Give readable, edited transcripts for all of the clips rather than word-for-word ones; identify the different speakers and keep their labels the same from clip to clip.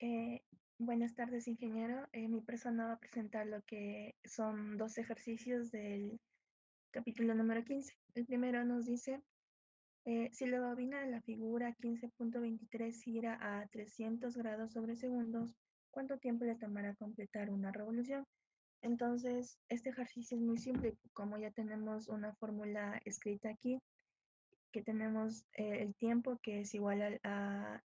Speaker 1: Eh, Buenas tardes, ingeniero. Mi persona va a presentar lo que son dos ejercicios del capítulo número 15. El primero nos dice, si la bobina de la figura 15.23 gira a 300 grados sobre segundos, ¿cuánto tiempo le tomará completar una revolución? Entonces, este ejercicio es muy simple. Como ya tenemos una fórmula escrita aquí, que tenemos el tiempo que es igual a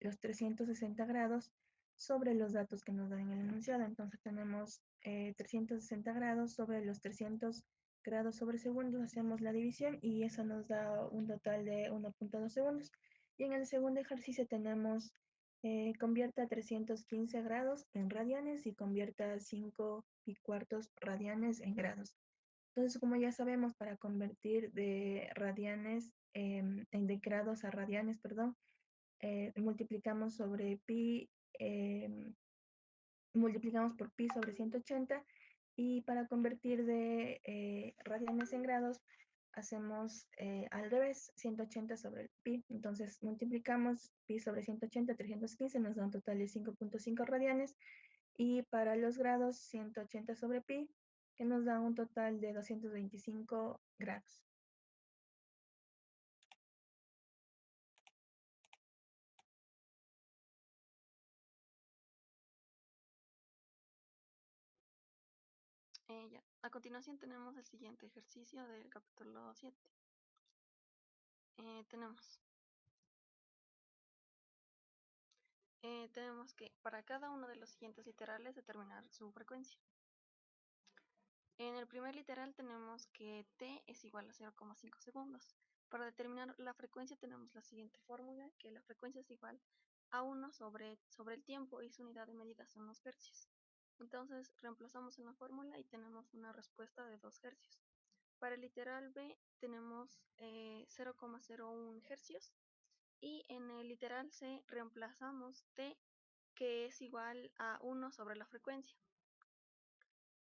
Speaker 1: los 360 grados sobre los datos que nos dan en el enunciado. Entonces tenemos 360 grados sobre los 300 grados sobre segundos, hacemos la división y eso nos da un total de 1.2 segundos. Y en el segundo ejercicio tenemos convierta 315 grados en radianes y convierta 5 y cuartos radianes en grados. Entonces, como ya sabemos, para convertir de radianes, de grados a radianes, perdón, multiplicamos sobre pi, multiplicamos por pi sobre 180 y para convertir de radianes en grados hacemos al revés, 180 sobre el pi. Entonces multiplicamos pi sobre 180, 315, nos da un total de 5.5 radianes y para los grados 180 sobre pi, que nos da un total de 225 grados.
Speaker 2: Ya. A continuación tenemos el siguiente ejercicio del capítulo 7. Tenemos, tenemos que para cada uno de los siguientes literales determinar su frecuencia. En el primer literal tenemos que t es igual a 0,5 segundos. Para determinar la frecuencia tenemos la siguiente fórmula, que la frecuencia es igual a 1 sobre el tiempo y su unidad de medida son los hercios. Entonces reemplazamos en la fórmula y tenemos una respuesta de 2 hercios. Para el literal B tenemos 0,01 hercios y en el literal C reemplazamos T, que es igual a 1 sobre la frecuencia.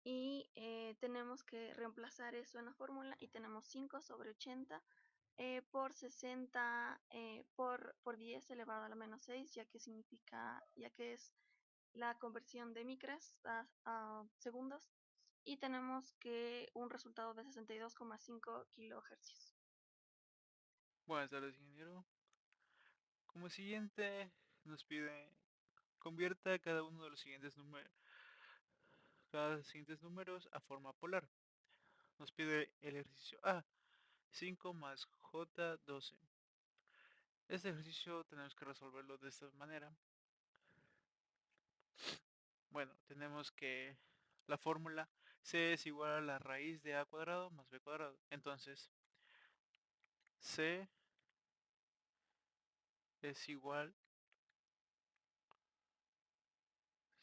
Speaker 2: Y tenemos que reemplazar eso en la fórmula y tenemos 5 sobre 80 por 60 por 10 elevado a la menos 6, ya que ya que es la conversión de micras a segundos, y tenemos que un resultado de 62,5 kilohercios.
Speaker 3: Buenas tardes, ingeniero. Como siguiente, nos pide convierta cada siguientes números a forma polar. Nos pide el ejercicio A, 5 más J 12. Este ejercicio tenemos que resolverlo de esta manera. Bueno, tenemos que la fórmula C es igual a la raíz de A cuadrado más B cuadrado. Entonces, C es igual,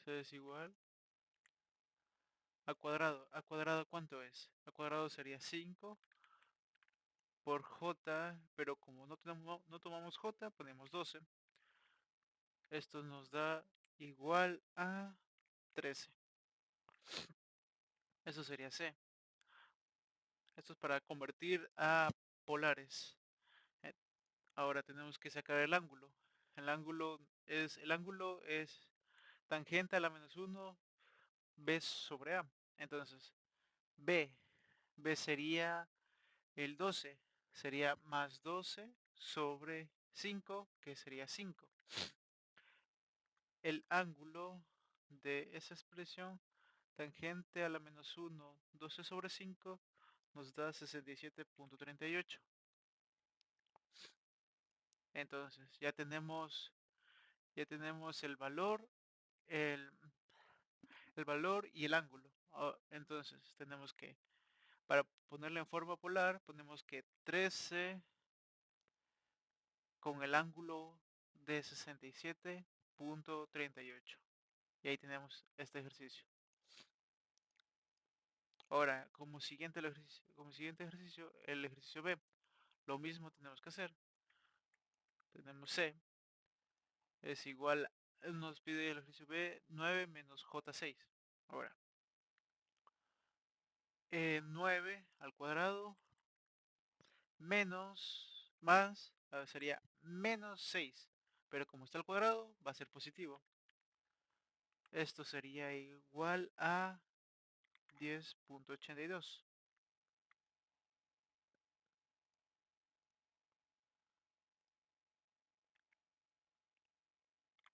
Speaker 3: C es igual a cuadrado. ¿A cuadrado cuánto es? A cuadrado sería 5 por J, pero como no tomamos J, ponemos 12. Esto nos da igual a 13. Eso sería C. Esto es para convertir a polares. Eh, Ahora tenemos que sacar el ángulo. El ángulo es tangente a la menos 1, B sobre A. Entonces, B, B sería el 12. Sería más 12 sobre 5, que sería 5. El ángulo de esa expresión tangente a la menos 1, 12 sobre 5, nos da 67.38. Entonces ya tenemos el, el valor y el ángulo. Entonces tenemos que, para ponerlo en forma polar, ponemos que 13 con el ángulo de 67.38. Y ahí tenemos este ejercicio. Ahora, como siguiente ejercicio, el ejercicio B, lo mismo tenemos que hacer. Tenemos C, es igual, nos pide el ejercicio B, 9 menos J6. Ahora, 9 al cuadrado más, sería menos 6. Pero como está al cuadrado, va a ser positivo. Esto sería igual a 10.82.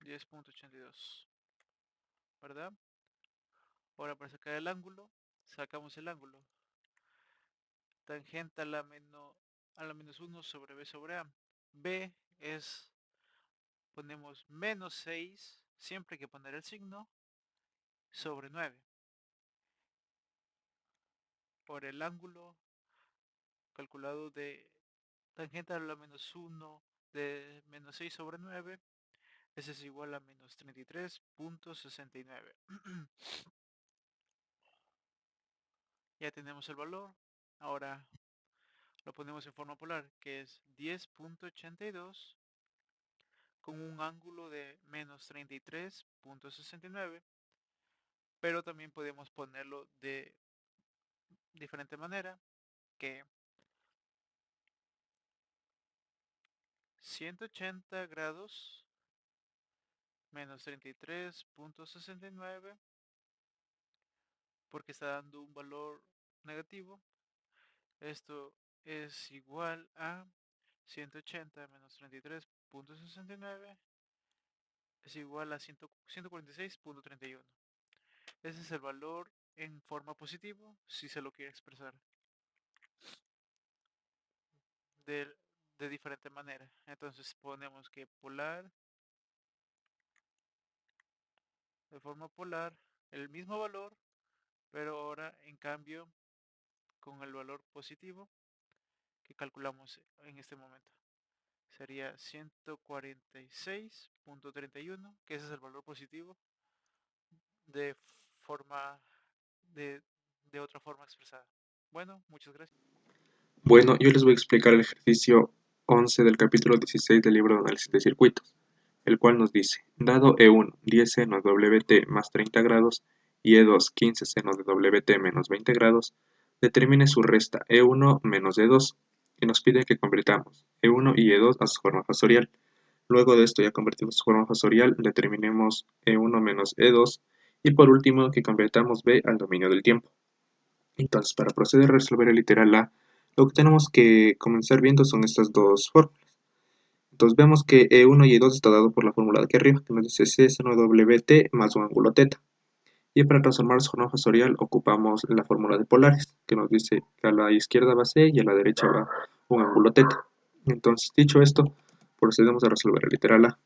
Speaker 3: 10.82, ¿verdad? Ahora para sacar el ángulo, sacamos el ángulo. Tangente a la menos 1 sobre b sobre a. B es, ponemos menos 6, siempre hay que poner el signo, sobre 9. Por el ángulo calculado de tangente a la menos 1 de menos 6 sobre 9, ese es igual a menos 33.69. Ya tenemos el valor. Ahora lo ponemos en forma polar, que es 10.82 con un ángulo de menos 33.69, pero también podemos ponerlo de diferente manera, que 180 grados menos 33.69, porque está dando un valor negativo. Esto es igual a 180 menos 33.69 es igual a 146.31. Ese es el valor en forma positivo, si se lo quiere expresar de, de diferente manera. Entonces ponemos que polar, de forma polar, el mismo valor, pero ahora en cambio con el valor positivo que calculamos en este momento. Sería 146.31, que ese es el valor positivo de forma de, de otra forma expresada. Bueno, muchas gracias.
Speaker 4: Bueno, yo les voy a explicar el ejercicio 11 del capítulo 16 del libro de análisis de circuitos, el cual nos dice, dado E1 10 seno de WT más 30 grados y E2 15 seno de WT menos 20 grados, determine su resta E1 menos E2 y nos pide que convirtamos E1 y E2 a su forma fasorial. Luego de esto ya convertimos su forma fasorial, determinemos E1 menos E2 y por último que convirtamos B al dominio del tiempo. Entonces, para proceder a resolver el literal A, lo que tenemos que comenzar viendo son estas dos fórmulas. Entonces vemos que E1 y E2 está dado por la fórmula de aquí arriba, que nos dice C seno WT más un ángulo θ. Y para transformar su forma fasorial ocupamos la fórmula de polares, que nos dice que a la izquierda va C y a la derecha va un ángulo θ. Entonces, dicho esto, procedemos a resolver el literal A.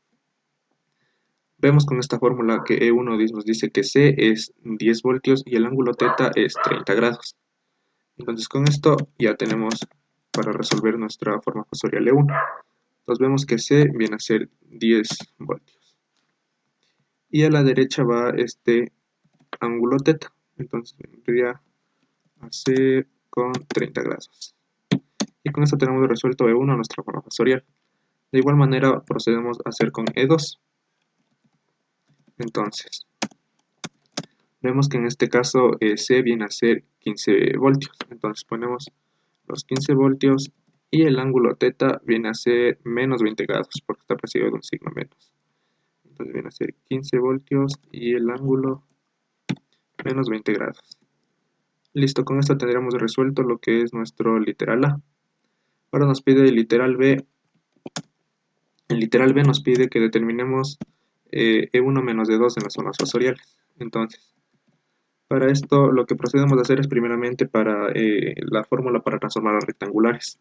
Speaker 4: Vemos con esta fórmula que E1 nos dice que C es 10 voltios y el ángulo θ es 30 grados. Entonces con esto ya tenemos para resolver nuestra forma fasorial E1. Entonces vemos que C viene a ser 10 voltios. Y a la derecha va este ángulo θ. Entonces vendría a ser con 30 grados. Y con esto tenemos resuelto E1 nuestra forma fasorial. De igual manera procedemos a hacer con E2. Entonces, vemos que en este caso C viene a ser 15 voltios. Entonces ponemos los 15 voltios y el ángulo θ viene a ser menos 20 grados porque está precedido de un signo menos. Entonces viene a ser 15 voltios y el ángulo menos 20 grados. Listo, con esto tendríamos resuelto lo que es nuestro literal A. Ahora nos pide el literal B. El literal B nos pide que determinemos E1 menos E2 en las zonas fasoriales. Entonces, para esto lo que procedemos a hacer es primeramente para la fórmula para transformar a rectangulares,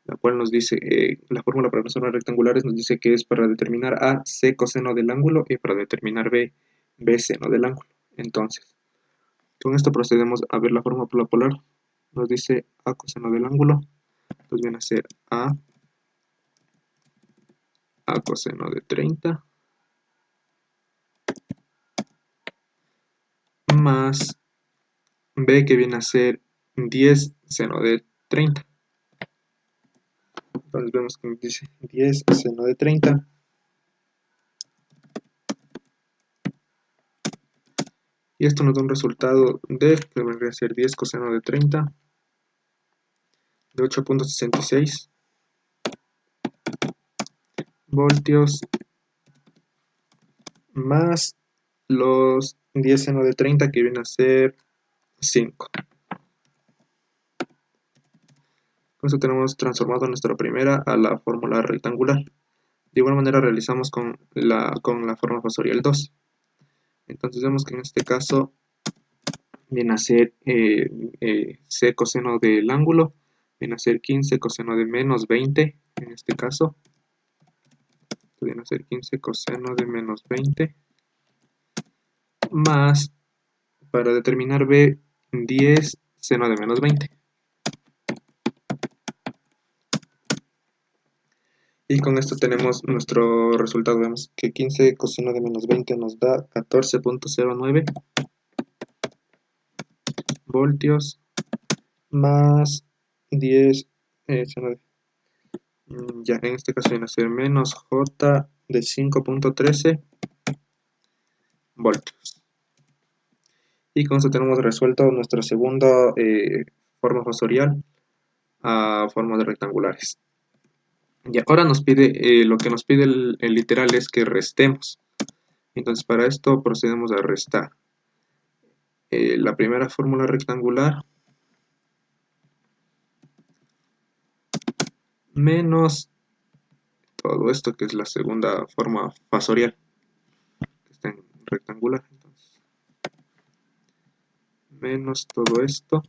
Speaker 4: la cual nos dice, la fórmula para transformar a rectangulares nos dice que es para determinar A, C coseno del ángulo y para determinar B, B seno del ángulo. Entonces, con esto procedemos a ver la fórmula polar. Nos dice A coseno del ángulo, entonces viene a ser A coseno de 30 más B que viene a ser 10 seno de 30. Entonces vemos que nos dice 10 seno de 30. Y esto nos da un resultado de, que vendría a ser 10 coseno de 30 de 8.66 voltios más los 10 seno de 30, que viene a ser 5. Con esto tenemos transformado nuestra primera a la fórmula rectangular. De igual manera realizamos con la forma factorial 2. Entonces vemos que en este caso viene a ser c coseno del ángulo, viene a ser 15 coseno de menos 20, en este caso. Viene a ser 15 coseno de menos 20, más, para determinar b, 10 seno de menos 20. Y con esto tenemos nuestro resultado. Vemos que 15 coseno de menos 20 nos da 14.09 voltios, más 10 seno de, ya en este caso viene a ser menos J de 5.13 voltios. Y con esto tenemos resuelto nuestra segunda forma factorial a formas de rectangulares. Y ahora nos pide, lo que nos pide el literal es que restemos. Entonces para esto procedemos a restar. La primera fórmula rectangular menos todo esto, que es la segunda forma factorial, que está en rectangular. Entonces, menos todo esto.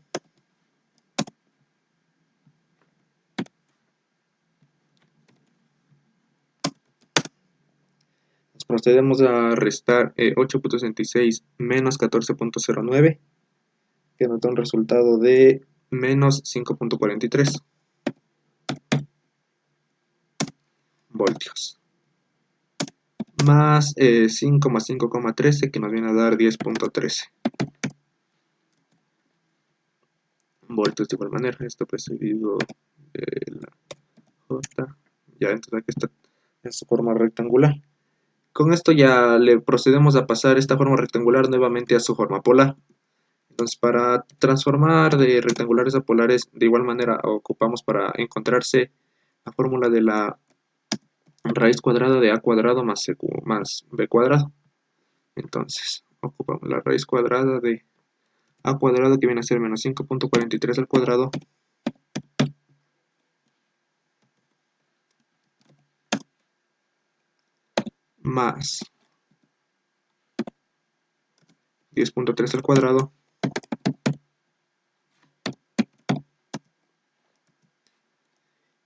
Speaker 4: Procedemos a restar 8.66 menos 14.09, que nos da un resultado de menos 5.43 voltios. Más 5 más 5,13, que nos viene a dar 10.13 voltios. De igual manera, esto precedido de la J. Ya, entonces aquí está en su forma rectangular. Con esto ya le procedemos a pasar esta forma rectangular nuevamente a su forma polar. Entonces, para transformar de rectangulares a polares, de igual manera ocupamos para encontrarse la fórmula de la raíz cuadrada de a cuadrado más b cuadrado. Entonces, ocupamos la raíz cuadrada de a cuadrado, que viene a ser menos 5.43 al cuadrado, más 10.3 al cuadrado,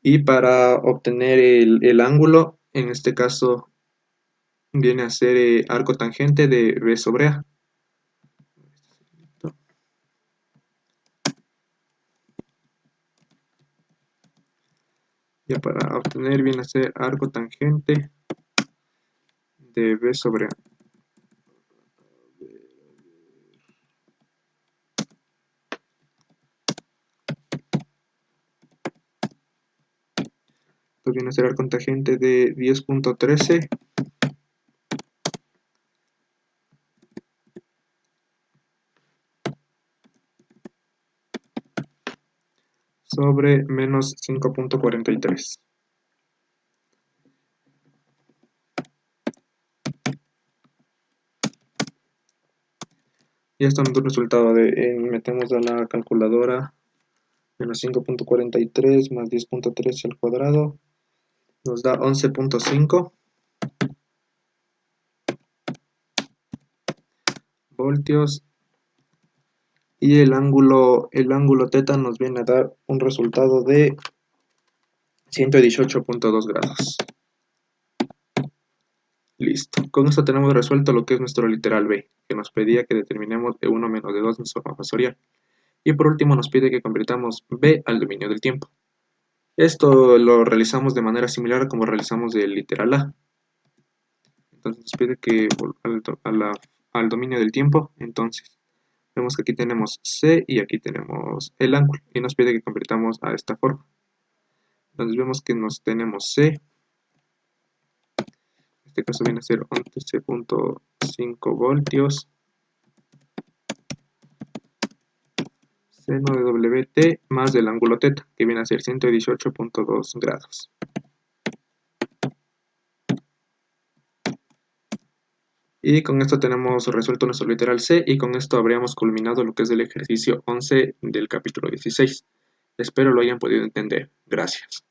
Speaker 4: y para obtener el ángulo, en este caso viene a ser arco tangente de b sobre a. Ya, para obtener viene a ser arco tangente de b sobre a. Esto viene a ser arco tangente de 10.13 sobre menos 5.43. Y esto nos da un resultado de, metemos a la calculadora, menos 5.43 más 10.13 al cuadrado, nos da 11.5 voltios, y el ángulo θ nos viene a dar un resultado de 118.2 grados. Listo. Con esto tenemos resuelto lo que es nuestro literal B, que nos pedía que determinemos de 1 menos de 2 en su forma factorial. Y por último nos pide que convirtamos B al dominio del tiempo. Esto lo realizamos de manera similar a como realizamos el literal A. Entonces nos pide que al dominio del tiempo. Entonces vemos que aquí tenemos C y aquí tenemos el ángulo, y nos pide que convirtamos a esta forma. Entonces vemos que tenemos C, en este caso viene a ser 11.5 voltios, seno de WT más el ángulo θ, que viene a ser 118.2 grados. Y con esto tenemos resuelto nuestro literal C y con esto habríamos culminado lo que es el ejercicio 11 del capítulo 16. Espero lo hayan podido entender. Gracias.